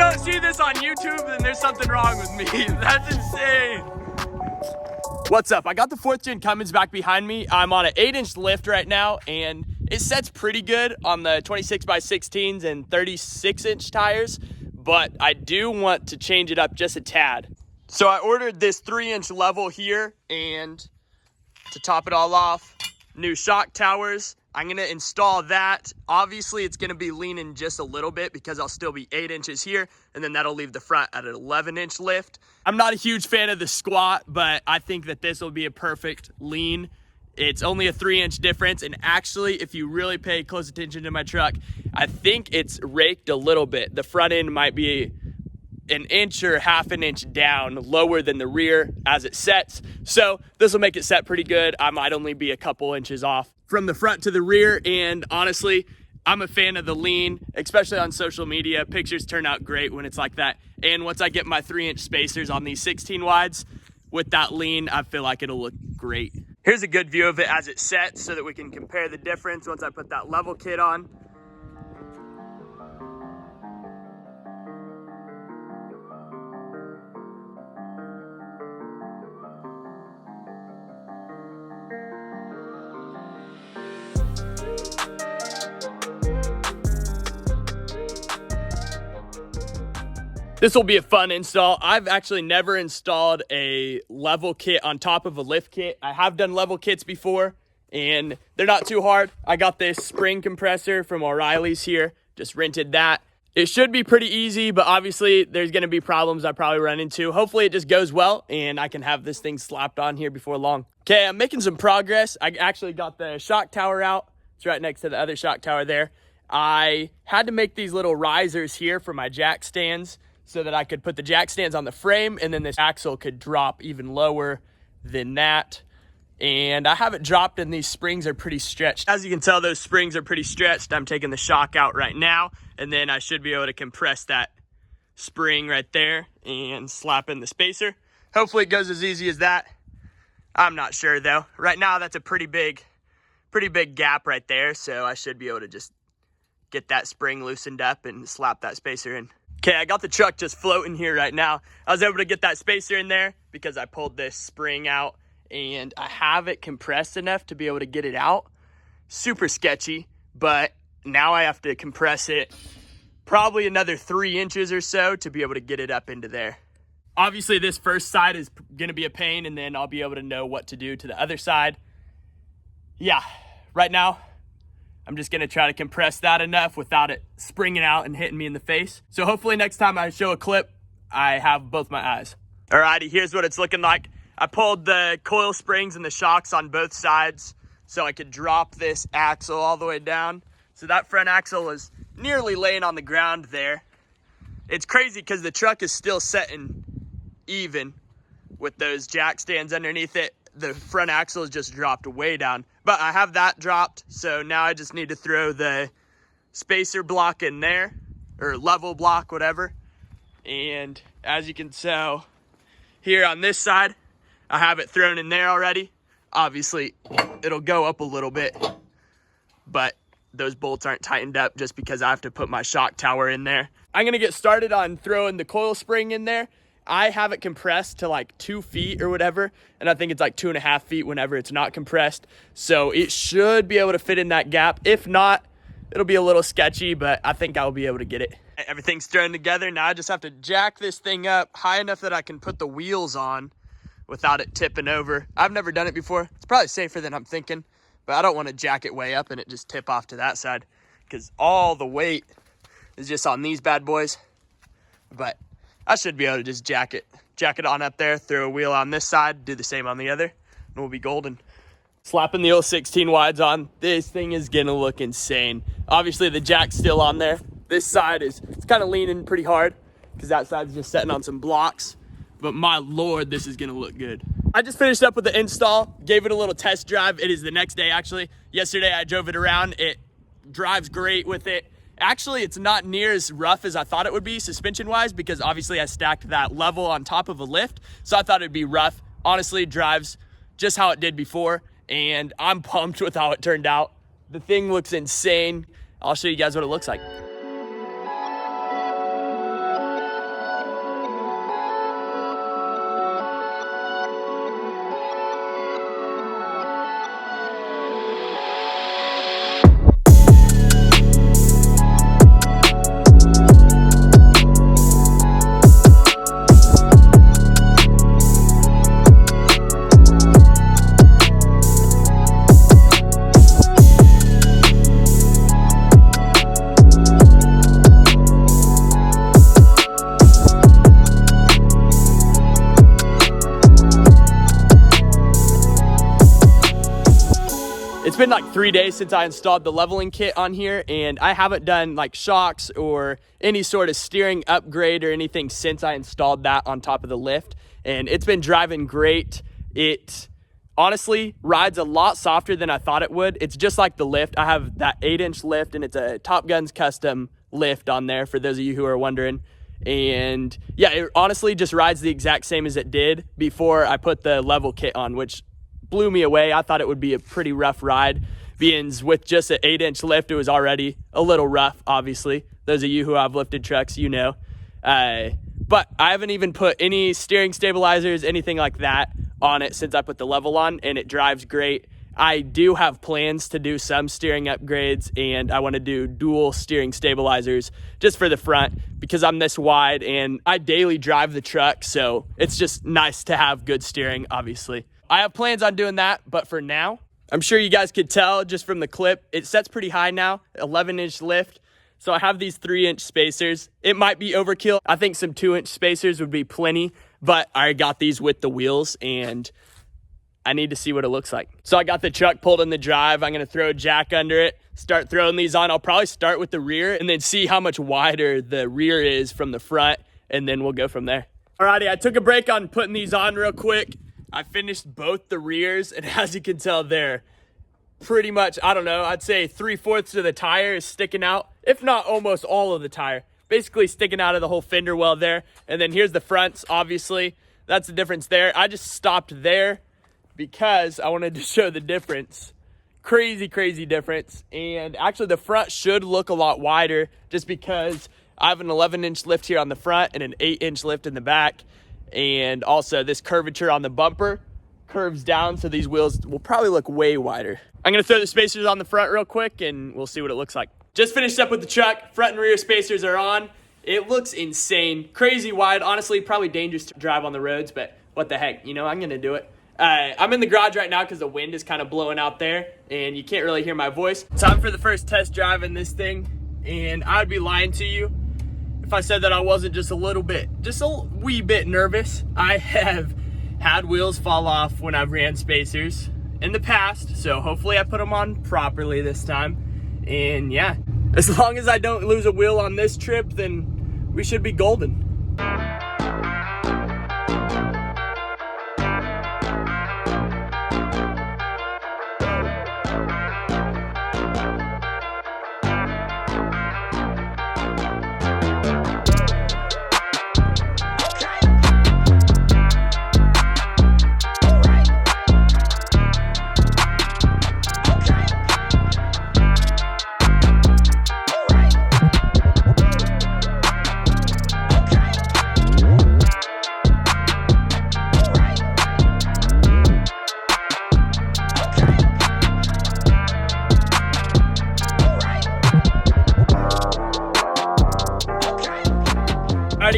don't see this on YouTube, then there's something wrong with me. That's insane. What's up? I got the 4th gen Cummins back behind me. I'm on an 8-inch lift right now, and it sets pretty good on the 26x16s and 36-inch tires, but I do want to change it up just a tad. So I ordered this 3-inch level here, and to top it all off, new shock towers. I'm gonna install that. Obviously, it's gonna be leaning just a little bit because I'll still be 8 inches here, and then that'll leave the front at an 11-inch lift. I'm not a huge fan of the squat, but I think that this will be a perfect lean. It's only a 3-inch difference, and actually, if you really pay close attention to my truck, I think it's raked a little bit. The front end might be an inch or half an inch down lower than the rear as it sets. So this will make it set pretty good. I might only be a couple inches off from the front to the rear. And honestly, I'm a fan of the lean, especially on social media. Pictures turn out great when it's like that. And once I get my 3-inch spacers on these 16 wides with that lean, I feel like it'll look great. Here's a good view of it as it sets so that we can compare the difference once I put that level kit on. This will be a fun install. I've actually never installed a level kit on top of a lift kit. I have done level kits before, and they're not too hard. I got this spring compressor from O'Reilly's here, just rented that. It should be pretty easy, but obviously there's gonna be problems I probably run into. Hopefully it just goes well, and I can have this thing slapped on here before long. Okay, I'm making some progress. I actually got the shock tower out. It's right next to the other shock tower there. I had to make these little risers here for my jack stands, so that I could put the jack stands on the frame, and then this axle could drop even lower than that. And I have it dropped, and these springs are pretty stretched. As you can tell, those springs are pretty stretched. I'm taking the shock out right now, and then I should be able to compress that spring right there and slap in the spacer. Hopefully it goes as easy as that. I'm not sure though. Right now, that's a pretty big gap right there, so I should be able to just get that spring loosened up and slap that spacer in. Okay, I got the truck just floating here right now. I was able to get that spacer in there because I pulled this spring out, and I have it compressed enough to be able to get it out. Super sketchy, but now I have to compress it probably another 3 inches or so to be able to get it up into there. Obviously, this first side is gonna be a pain, and then I'll be able to know what to do to the other side. Yeah, right now, I'm just gonna try to compress that enough without it springing out and hitting me in the face. So hopefully next time I show a clip, I have both my eyes. Alrighty, here's what it's looking like. I pulled the coil springs and the shocks on both sides so I could drop this axle all the way down. So that front axle is nearly laying on the ground there. It's crazy because the truck is still setting even with those jack stands underneath it. The front axle is just dropped way down, but I have that dropped. So now I just need to throw the spacer block in there, or level block, whatever. And as you can tell here on this side, I have it thrown in there already. Obviously it'll go up a little bit, but those bolts aren't tightened up just because I have to put my shock tower in there. I'm gonna get started on throwing the coil spring in there. I have it compressed to like 2 feet or whatever, and I think it's like 2.5 feet whenever it's not compressed. So it should be able to fit in that gap. If not, it'll be a little sketchy, but I think I'll be able to get it. Everything's thrown together. Now I just have to jack this thing up high enough that I can put the wheels on without it tipping over. I've never done it before. It's probably safer than I'm thinking, but I don't want to jack it way up and it just tip off to that side because all the weight is just on these bad boys. But I should be able to just jack it on up there, throw a wheel on this side, do the same on the other, and we'll be golden. Slapping the old 16 wides on, this thing is gonna look insane. Obviously the jack's still on there. This side it's kind of leaning pretty hard because that side's just sitting on some blocks, but my Lord, this is gonna look good. I just finished up with the install, gave it a little test drive. It is the next day actually. Yesterday I drove it around. It drives great with it. Actually, it's not near as rough as I thought it would be suspension-wise because obviously I stacked that level on top of a lift, so I thought it'd be rough. Honestly, it drives just how it did before, and I'm pumped with how it turned out. The thing looks insane. I'll show you guys what it looks like. It's been like 3 days since I installed the leveling kit on here, and I haven't done like shocks or any sort of steering upgrade or anything since I installed that on top of the lift. And it's been driving great. It honestly rides a lot softer than I thought it would. It's just like the lift. I have that 8-inch lift, and it's a Top Guns custom lift on there for those of you who are wondering. And yeah, it honestly just rides the exact same as it did before I put the level kit on, which blew me away. I thought it would be a pretty rough ride, being with just an 8-inch lift. It was already a little rough, obviously. Those of you who have lifted trucks, you know. But I haven't even put any steering stabilizers, anything like that on it since I put the level on, and it drives great. I do have plans to do some steering upgrades, and I want to do dual steering stabilizers just for the front because I'm this wide and I daily drive the truck, so it's just nice to have good steering, obviously. I have plans on doing that, but for now, I'm sure you guys could tell just from the clip, it sets pretty high now, 11-inch lift. So I have these 3-inch spacers. It might be overkill. I think some 2-inch spacers would be plenty, but I got these with the wheels and I need to see what it looks like. So I got the truck pulled in the drive. I'm gonna throw a jack under it, start throwing these on. I'll probably start with the rear and then see how much wider the rear is from the front, and then we'll go from there. Alrighty, I took a break on putting these on real quick. I finished both the rears, and as you can tell, they're pretty much, I don't know, I'd say 3/4 of the tire is sticking out, if not almost all of the tire. Basically sticking out of the whole fender well there. And then here's the fronts, obviously. That's the difference there. I just stopped there because I wanted to show the difference. Crazy, crazy difference. And actually the front should look a lot wider just because I have an 11-inch lift here on the front and an 8-inch lift in the back. And also this curvature on the bumper curves down, so these wheels will probably look way wider. I'm gonna throw the spacers on the front real quick and we'll see what it looks like. Just finished up with the truck. Front and rear spacers are on. It looks insane, crazy wide. Honestly, probably dangerous to drive on the roads, but what the heck, you know, I'm gonna do it. I'm in the garage right now because the wind is kind of blowing out there and you can't really hear my voice. Time for the first test drive in this thing, and I'd be lying to you if I said that I wasn't just a wee bit nervous. I have had wheels fall off when I've ran spacers in the past, so hopefully I put them on properly this time. And yeah, as long as I don't lose a wheel on this trip, then we should be golden.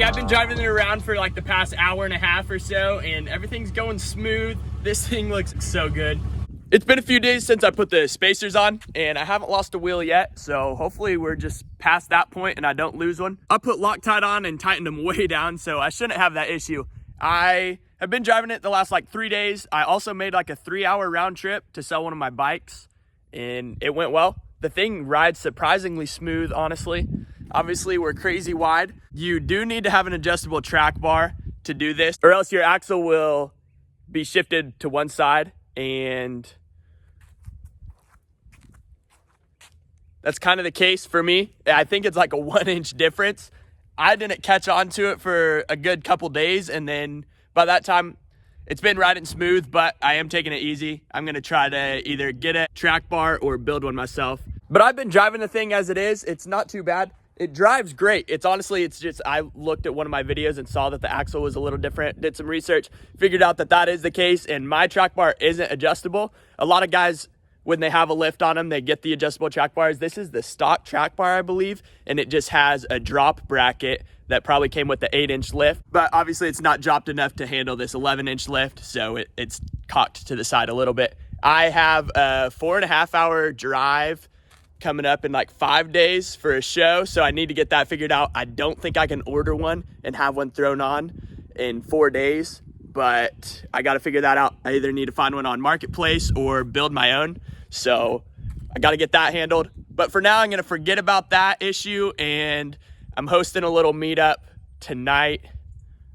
I've been driving it around for like the past hour and a half or so, and everything's going smooth. This thing looks so good. It's been a few days since I put the spacers on, and I haven't lost a wheel yet, so hopefully we're just past that point and I don't lose one. I put Loctite on and tightened them way down, so I shouldn't have that issue. I have been driving it the last like 3 days. I also made like a 3-hour round trip to sell one of my bikes, and it went well. The thing rides surprisingly smooth, honestly. Obviously, we're crazy wide. You do need to have an adjustable track bar to do this, or else your axle will be shifted to one side, and that's kind of the case for me. I think it's like a 1-inch difference. I didn't catch on to it for a good couple days, and then by that time, it's been riding smooth, but I am taking it easy. I'm gonna try to either get a track bar or build one myself. But I've been driving the thing as it is. It's not too bad. It drives great. It's honestly, it's just, I looked at one of my videos and saw that the axle was a little different, did some research, figured out that that is the case, and my track bar isn't adjustable. A lot of guys, when they have a lift on them, they get the adjustable track bars. This is the stock track bar, I believe, and it just has a drop bracket that probably came with the 8-inch lift, but obviously it's not dropped enough to handle this 11-inch lift, so it's cocked to the side a little bit. I have a 4.5-hour drive coming up in like 5 days for a show, so I need to get that figured out. I don't think I can order one and have one thrown on in 4 days, but I got to figure that out. I either need to find one on Marketplace or build my own. So I got to get that handled. But for now, I'm going to forget about that issue, and I'm hosting a little meetup tonight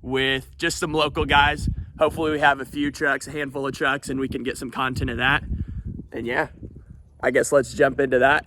with just some local guys. Hopefully we have a few trucks, a handful of trucks, and we can get some content of that. And yeah, I guess let's jump into that.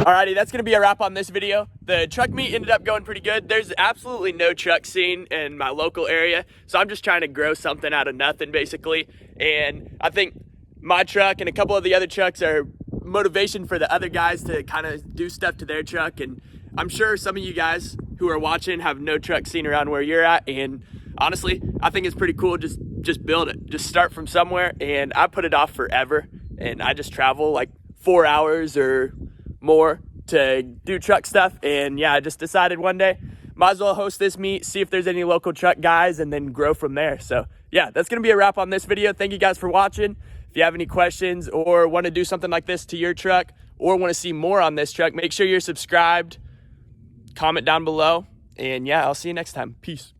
Alrighty, that's going to be a wrap on this video. The truck meet ended up going pretty good. There's absolutely no truck scene in my local area, so I'm just trying to grow something out of nothing, basically. And I think my truck and a couple of the other trucks are motivation for the other guys to kind of do stuff to their truck. And I'm sure some of you guys who are watching have no truck scene around where you're at. And honestly, I think it's pretty cool. Just build it. Just start from somewhere. And I put it off forever. And I just travel like 4 hours or more to do truck stuff. And yeah, I just decided one day might as well host this meet, see if there's any local truck guys, and then grow from there. So yeah, that's gonna be a wrap on this video. Thank you guys for watching. If you have any questions or want to do something like this to your truck or want to see more on this truck, make sure you're subscribed, comment down below, and yeah, I'll see you next time. Peace.